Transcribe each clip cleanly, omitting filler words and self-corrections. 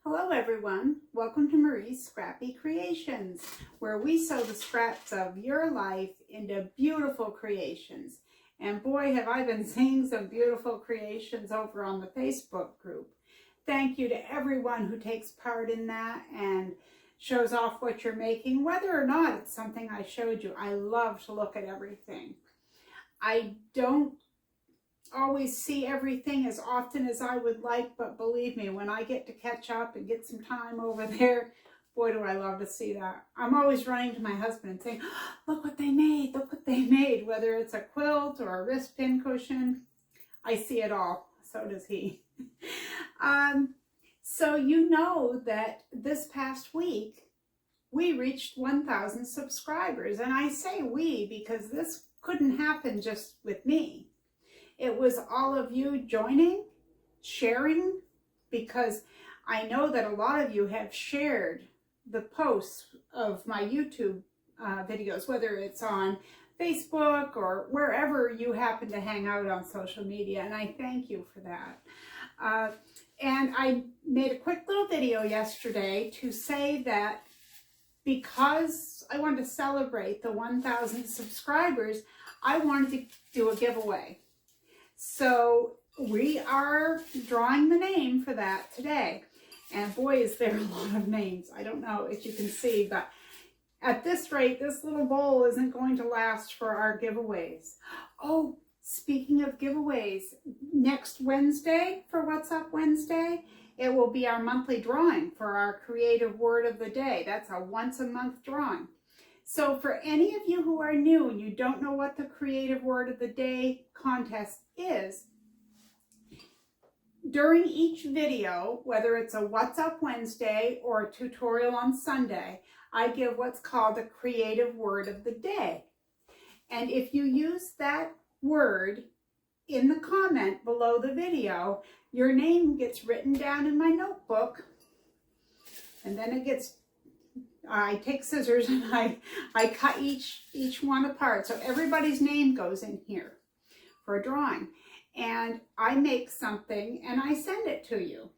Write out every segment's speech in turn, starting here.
Hello everyone, welcome to Marie's Scrappy Creations, where we sew the scraps of your life into beautiful creations. And boy, have I been seeing some beautiful creations over on the Facebook group. Thank you to everyone who takes part in that and shows off what you're making, whether or not it's something I showed you. I love to look at everything. I don't always see everything as often as I would like, but believe me, when I get to catch up and get some time over there, boy, do I love to see that. I'm always running to my husband and saying, oh, look what they made, look what they made, whether it's a quilt or a wrist pin cushion. I see it all. So does he. So you know that this past week, we reached 1,000 subscribers. And I say we because this couldn't happen just with me. It was all of you joining, sharing, because I know that a lot of you have shared the posts of my YouTube videos, whether it's on Facebook or wherever you happen to hang out on social media, and I thank you for that. And I made a quick little video yesterday to say that because I wanted to celebrate the 1,000 subscribers, I wanted to do a giveaway. So we are drawing the name for that today. And boy, is there a lot of names. I don't know if you can see, but at this rate, this little bowl isn't going to last for our giveaways. Oh, speaking of giveaways, next Wednesday for What's Up Wednesday, it will be our monthly drawing for our creative word of the day. That's a once a month drawing. So for any of you who are new and you don't know what the Creative Word of the Day contest is, during each video, whether it's a What's Up Wednesday or a tutorial on Sunday, I give what's called a Creative Word of the Day. And if you use that word in the comment below the video, your name gets written down in my notebook, and then it gets I take scissors and I cut each one apart. So everybody's name goes in here for a drawing. And I make something and I send it to you.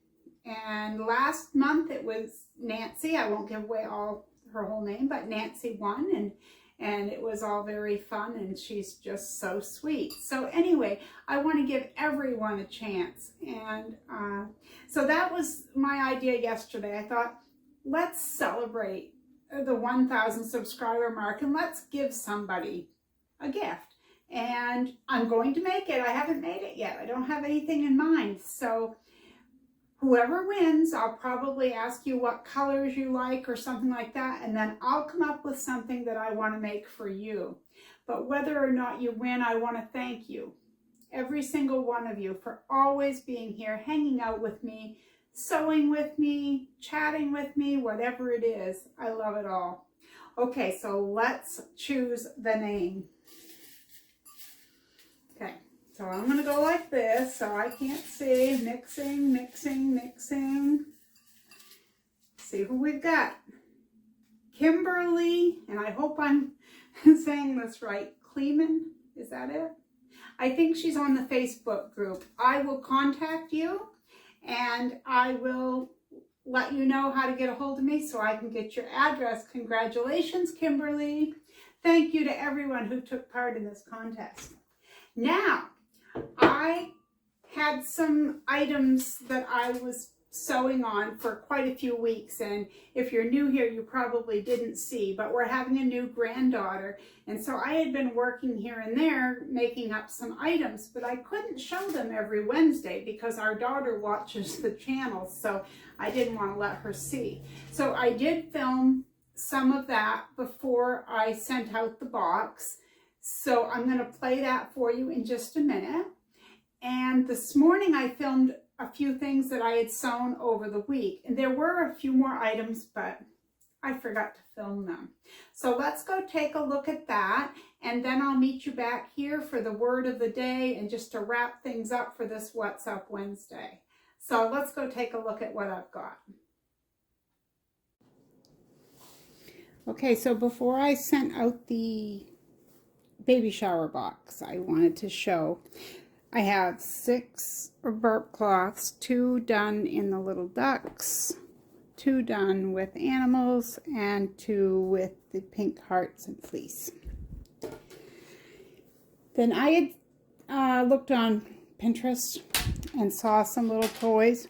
And last month it was Nancy. I won't give away all her whole name, but Nancy won, and it was all very fun, and she's just so sweet. So anyway, I want to give everyone a chance. And so that was my idea yesterday. I thought, let's celebrate the 1,000 subscriber mark and let's give somebody a gift. And I'm going to make it. I haven't made it yet. I don't have anything in mind. So whoever wins, I'll probably ask you what colors you like or something like that. And then I'll come up with something that I want to make for you. But whether or not you win, I want to thank you, every single one of you, for always being here, hanging out with me, sewing with me, chatting with me, whatever it is. I love it all. Okay, so let's choose the name. Okay, so I'm going to go like this so I can't see. Mixing, mixing, mixing. See who we've got. Kimberly, and I hope I'm saying this right, Kleeman, is that it? I think she's on the Facebook group. I will contact you and I will let you know how to get a hold of me so I can get your address. Congratulations, Kimberly. Thank you to everyone who took part in this contest. Now, I had some items that I was sewing on for quite a few weeks, and if you're new here, you probably didn't see, but we're having a new granddaughter, and so I had been working here and there making up some items, but I couldn't show them every Wednesday because our daughter watches the channel, so I didn't want to let her see. So I did film some of that before I sent out the box, so I'm going to play that for you in just a minute. And this morning I filmed a few things that I had sewn over the week. And there were a few more items, but I forgot to film them. So let's go take a look at that. And then I'll meet you back here for the word of the day and just to wrap things up for this What's Up Wednesday. So let's go take a look at what I've got. Okay, so before I sent out the baby shower box, I wanted to show I have 6 burp cloths, 2 done in the little ducks, 2 done with animals and 2 with the pink hearts and fleece. Then I had looked on Pinterest and saw some little toys,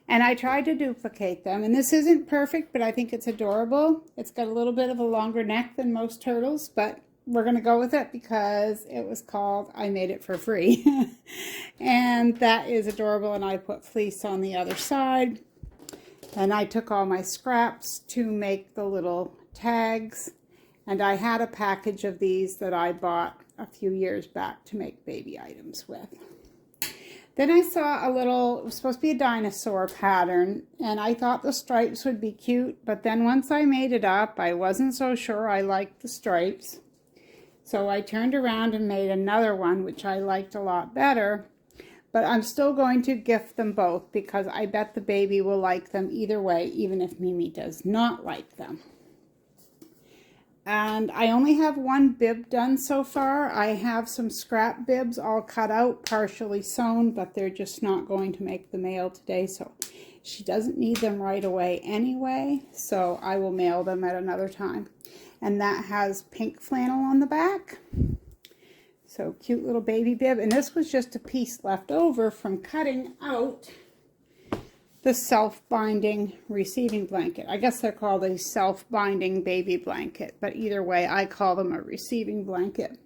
and I tried to duplicate them. And this isn't perfect, but I think it's adorable. It's got a little bit of a longer neck than most turtles, but we're going to go with it because it was called I Made It for Free. And that is adorable, and I put fleece on the other side. And I took all my scraps to make the little tags, and I had a package of these that I bought a few years back to make baby items with. Then I saw a little, it was supposed to be a dinosaur pattern, and I thought the stripes would be cute, but then once I made it up, I wasn't so sure I liked the stripes. So I turned around and made another one, which I liked a lot better, but I'm still going to gift them both because I bet the baby will like them either way, even if Mimi does not like them. And I only have one bib done so far. I have some scrap bibs all cut out, partially sewn, but they're just not going to make the mail today, so she doesn't need them right away anyway, so I will mail them at another time. And that has pink flannel on the back. So cute little baby bib. And this was just a piece left over from cutting out the self-binding receiving blanket. I guess they're called a self-binding baby blanket, but either way, I call them a receiving blanket.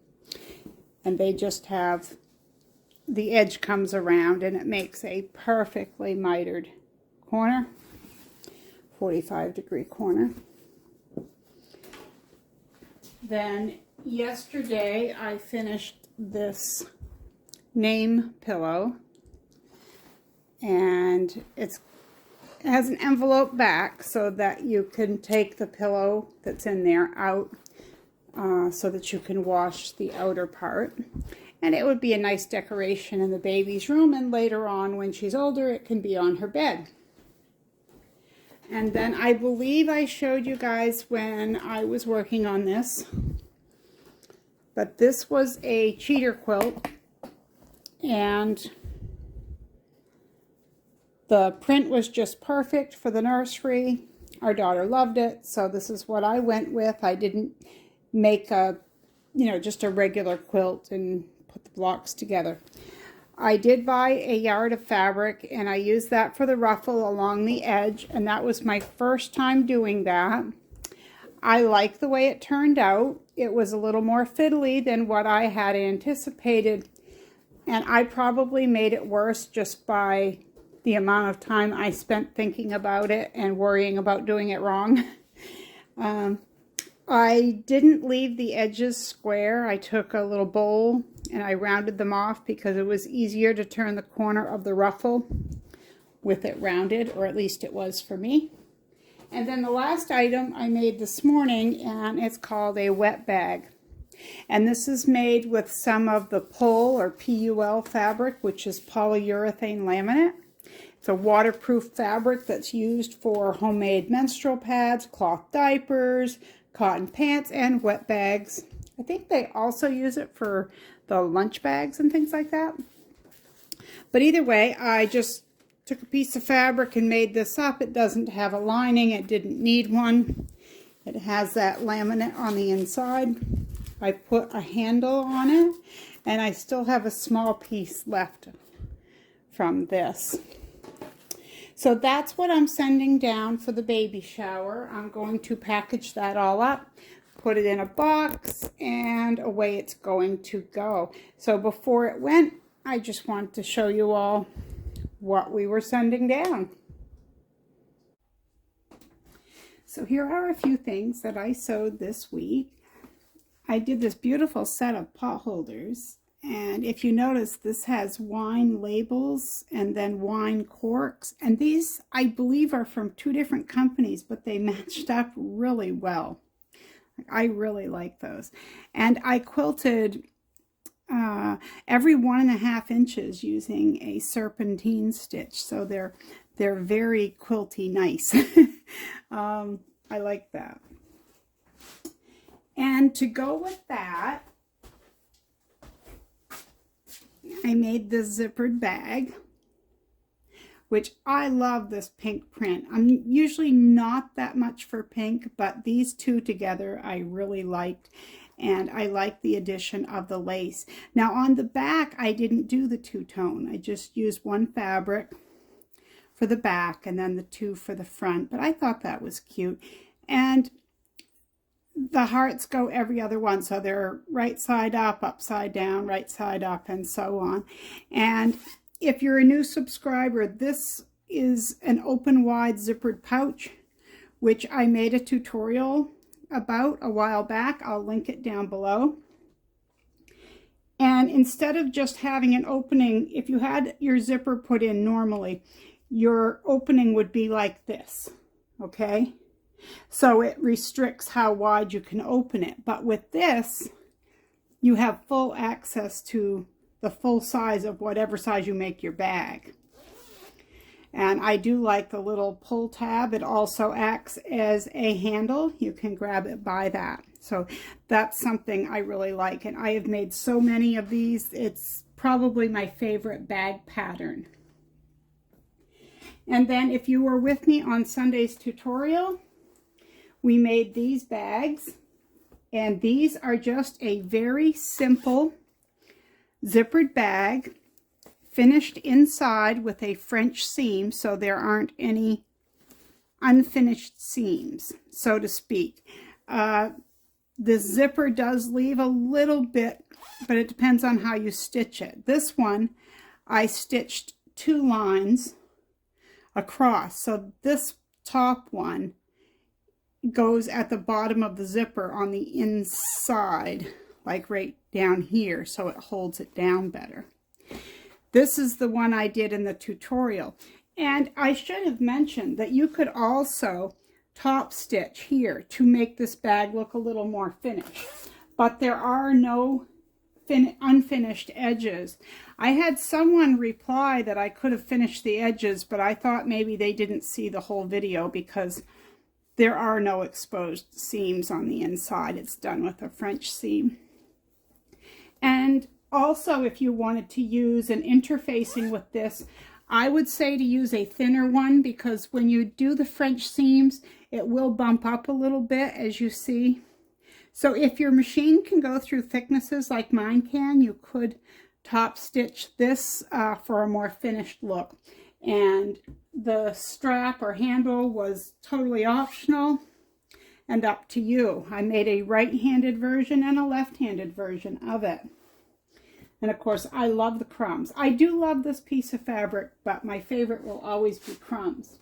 And they just have, the edge comes around and it makes a perfectly mitered corner, 45-degree corner. Then yesterday I finished this name pillow, and it has an envelope back so that you can take the pillow that's in there out so that you can wash the outer part. And it would be a nice decoration in the baby's room, and later on when she's older it can be on her bed. And then I believe I showed you guys when I was working on this, but this was a cheater quilt, and the print was just perfect for the nursery. Our daughter loved it, so this is what I went with. I didn't make a, just a regular quilt and put the blocks together. I did buy a yard of fabric, and I used that for the ruffle along the edge, and that was my first time doing that. I like the way it turned out. It was a little more fiddly than what I had anticipated, and I probably made it worse just by the amount of time I spent thinking about it and worrying about doing it wrong. I didn't leave the edges square. I took a little bowl and I rounded them off because it was easier to turn the corner of the ruffle with it rounded, or at least it was for me. And then the last item I made this morning, and it's called a wet bag. And this is made with some of the PUL or PUL fabric, which is polyurethane laminate. It's a waterproof fabric that's used for homemade menstrual pads, cloth diapers, cotton pants, and wet bags. I think they also use it for the lunch bags and things like that. But either way, I just took a piece of fabric and made this up. It doesn't have a lining. It didn't need one. It has that laminate on the inside. I put a handle on it, and I still have a small piece left from this. So that's what I'm sending down for the baby shower. I'm going to package that all up, put it in a box, and away it's going to go. So before it went, I just wanted to show you all what we were sending down. So here are a few things that I sewed this week. I did this beautiful set of pot holders, and if you notice, this has wine labels and then wine corks, and these I believe are from 2 different companies, but they matched up really well. I really like those. And I quilted every 1.5 inches using a serpentine stitch, so they're very quilty nice. I like that. And to go with that, I made this zippered bag. which I love this pink print. I'm usually not that much for pink, but these two together I really liked, and I like the addition of the lace. Now on the back, I didn't do the two-tone. I just used one fabric for the back and then the two for the front, but I thought that was cute. And the hearts go every other one, so they're right side up, upside down, right side up, and so on. And if you're a new subscriber, this is an open wide zippered pouch, which I made a tutorial about a while back. I'll link it down below. And instead of just having an opening, if you had your zipper put in normally, your opening would be like this, okay? So it restricts how wide you can open it. But with this, you have full access to the full size of whatever size you make your bag. And I do like the little pull tab. It also acts as a handle. You can grab it by that. So that's something I really like. And I have made so many of these. It's probably my favorite bag pattern. And then if you were with me on Sunday's tutorial, we made these bags. And these are just a very simple zippered bag, finished inside with a French seam, so there aren't any unfinished seams, so to speak. The zipper does leave a little bit, but it depends on how you stitch it. This one, I stitched 2 lines across, so this top one goes at the bottom of the zipper on the inside, like right down here, so it holds it down better. This is the one I did in the tutorial. And I should have mentioned that you could also top stitch here to make this bag look a little more finished. But there are no unfinished edges. I had someone reply that I could have finished the edges, but I thought maybe they didn't see the whole video because there are no exposed seams on the inside. It's done with a French seam. And also, if you wanted to use an interfacing with this, I would say to use a thinner one, because when you do the French seams, it will bump up a little bit, as you see. So if your machine can go through thicknesses like mine can, you could top stitch this for a more finished look. And the strap or handle was totally optional and up to you. I made a right-handed version and a left-handed version of it. And of course, I love the crumbs. I do love this piece of fabric, but my favorite will always be crumbs.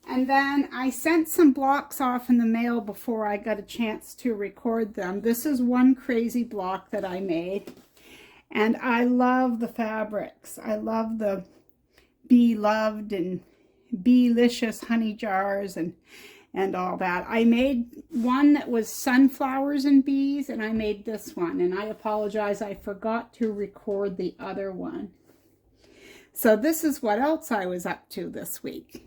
And then I sent some blocks off in the mail before I got a chance to record them. This is one crazy block that I made. And I love the fabrics. I love the Bee Loved and Beelicious honey jars and all that. I made one that was sunflowers and bees, and I made this one. And I apologize, I forgot to record the other one. So this is what else I was up to this week.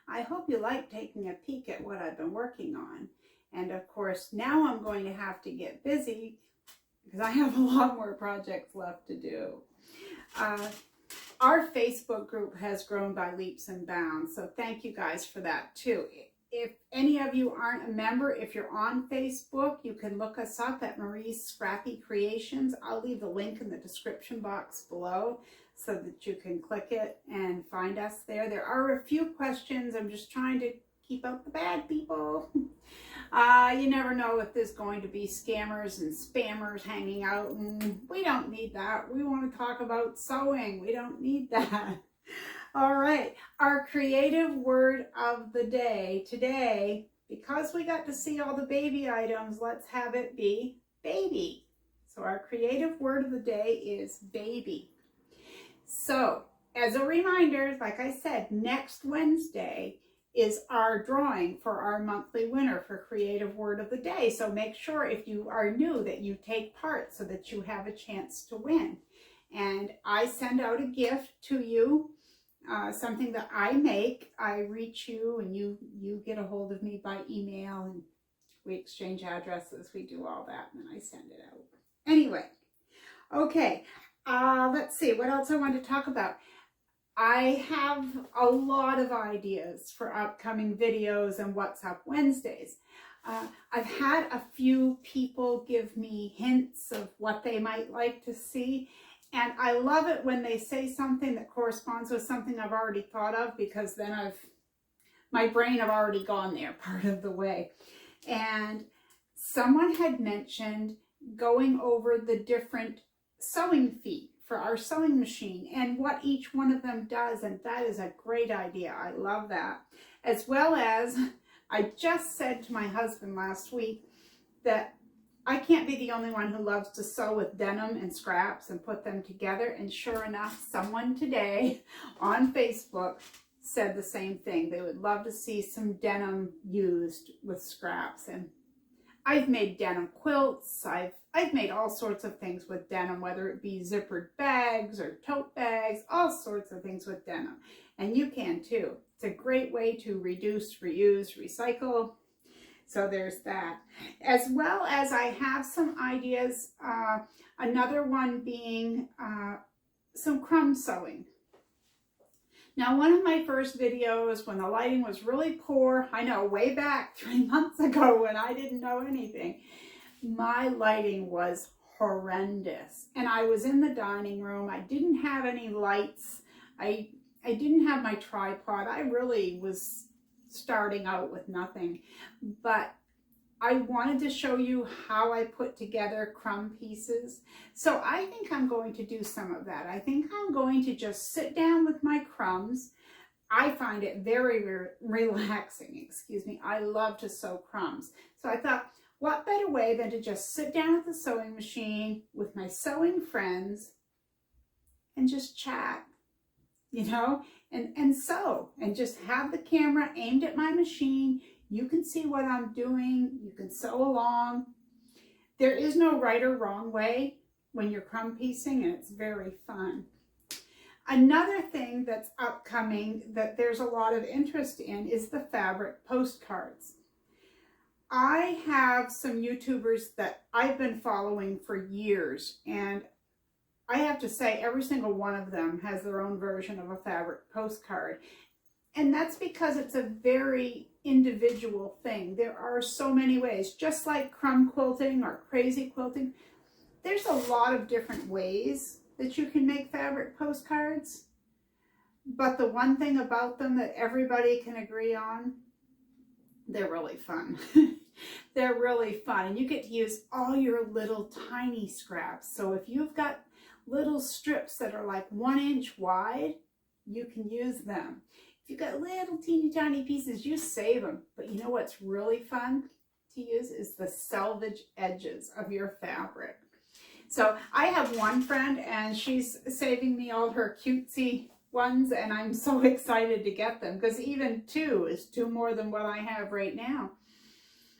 I hope you like taking a peek at what I've been working on. And of course, now I'm going to have to get busy because I have a lot more projects left to do. Our Facebook group has grown by leaps and bounds, so thank you guys for that too. If any of you aren't a member, if you're on Facebook, you can look us up at Marie's Scrappy Creations. I'll leave the link in the description box below so that you can click it and find us there. There are a few questions. I'm just trying to keep out the bad people. You never know if there's going to be scammers and spammers hanging out, and we don't need that. We want to talk about sewing. We don't need that. All right, our creative word of the day today, because we got to see all the baby items, let's have it be baby. So our creative word of the day is baby. So as a reminder, like I said, next Wednesday is our drawing for our monthly winner for creative word of the day. So make sure if you are new that you take part so that you have a chance to win. And I send out a gift to you, something that I make. I reach you and you get a hold of me by email, and we exchange addresses. We do all that, and then I send it out. Anyway, okay, let's see what else I want to talk about. I have a lot of ideas for upcoming videos and What's Up Wednesdays. I've had a few people give me hints of what they might like to see, and I love it when they say something that corresponds with something I've already thought of, because then my brain have already gone there part of the way. And someone had mentioned going over the different sewing feet for our sewing machine and what each one of them does, and that is a great idea. I love that. As well as, I just said to my husband last week that I can't be the only one who loves to sew with denim and scraps and put them together, and sure enough, someone today on Facebook said the same thing. They would love to see some denim used with scraps. And I've made denim quilts. I've made all sorts of things with denim, whether it be zippered bags or tote bags, all sorts of things with denim. And you can too. It's a great way to reduce, reuse, recycle. So there's that. As well as I have some ideas, another one being some crumb sewing. Now, one of my first videos when the lighting was really poor, I know, way back 3 months ago when I didn't know anything, my lighting was horrendous. And I was in the dining room. I didn't have any lights. I didn't have my tripod. I really was starting out with nothing. But I wanted to show you how I put together crumb pieces. So I think I'm going to do some of that. I think I'm going to just sit down with my crumbs. I find it very relaxing, excuse me. I love to sew crumbs. So I thought, what better way than to just sit down at the sewing machine with my sewing friends and just chat, you know, and sew, and just have the camera aimed at my machine. You can see what I'm doing. You can sew along. There is no right or wrong way when you're crumb piecing, and it's very fun. Another thing that's upcoming that there's a lot of interest in is the fabric postcards. I have some YouTubers that I've been following for years, and I have to say every single one of them has their own version of a fabric postcard. And that's because it's a very individual thing. There are so many ways, just like crumb quilting or crazy quilting. There's a lot of different ways that you can make fabric postcards. But the one thing about them that everybody can agree on, they're really fun. They're really fun. And you get to use all your little tiny scraps. So if you've got little strips that are like 1 inch wide, you can use them. If you've got little teeny tiny pieces, you save them. But you know what's really fun to use is the selvage edges of your fabric. So I have one friend, and she's saving me all her cutesy ones, and I'm so excited to get them, because even 2 is 2 more than what I have right now.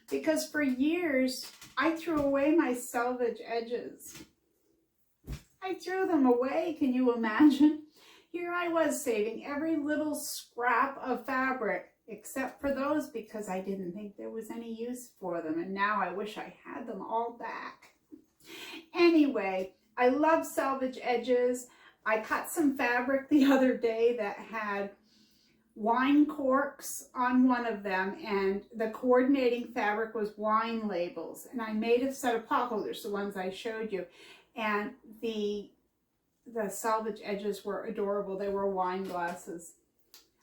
Because for years, I threw away my selvage edges. I threw them away, can you imagine? Here I was saving every little scrap of fabric, except for those, because I didn't think there was any use for them. And now I wish I had them all back. Anyway, I love selvage edges. I cut some fabric the other day that had wine corks on one of them, and the coordinating fabric was wine labels. And I made a set of pot holders, the ones I showed you. And the selvage edges were adorable. They were wine glasses.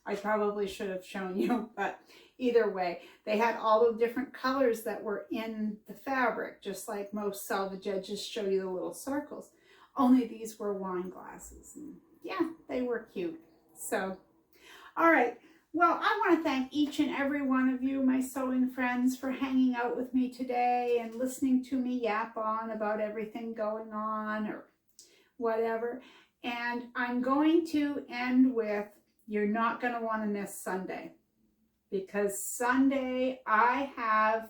I probably should have shown you, but either way, they had all the different colors that were in the fabric, just like most selvage edges show you the little circles. Only these were wine glasses. And yeah, they were cute. So, all right. Well, I want to thank each and every one of you, my sewing friends, for hanging out with me today and listening to me yap on about everything going on or whatever. And I'm going to end with, you're not going to want to miss Sunday, because Sunday I have,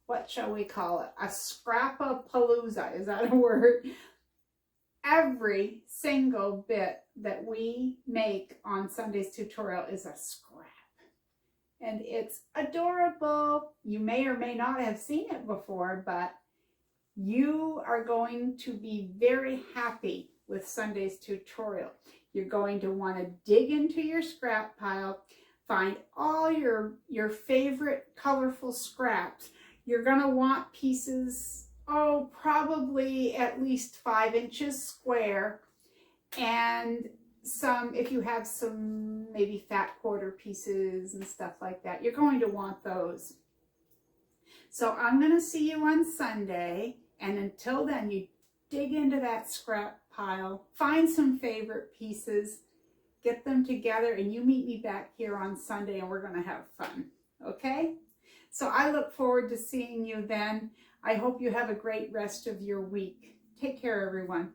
what shall we call it? A scrap-a-palooza. Is that a word? Every single bit that we make on Sunday's tutorial is a scrap. And it's adorable. You may or may not have seen it before, but you are going to be very happy with Sunday's tutorial. You're going to want to dig into your scrap pile, find all your favorite colorful scraps. You're going to want pieces, oh, probably at least 5 inches square, and some, if you have some maybe fat quarter pieces and stuff like that, you're going to want those. So I'm going to see you on Sunday, and until then, you dig into that scrap pile, find some favorite pieces, get them together, and you meet me back here on Sunday, and we're going to have fun, okay? So I look forward to seeing you then. I hope you have a great rest of your week. Take care, everyone.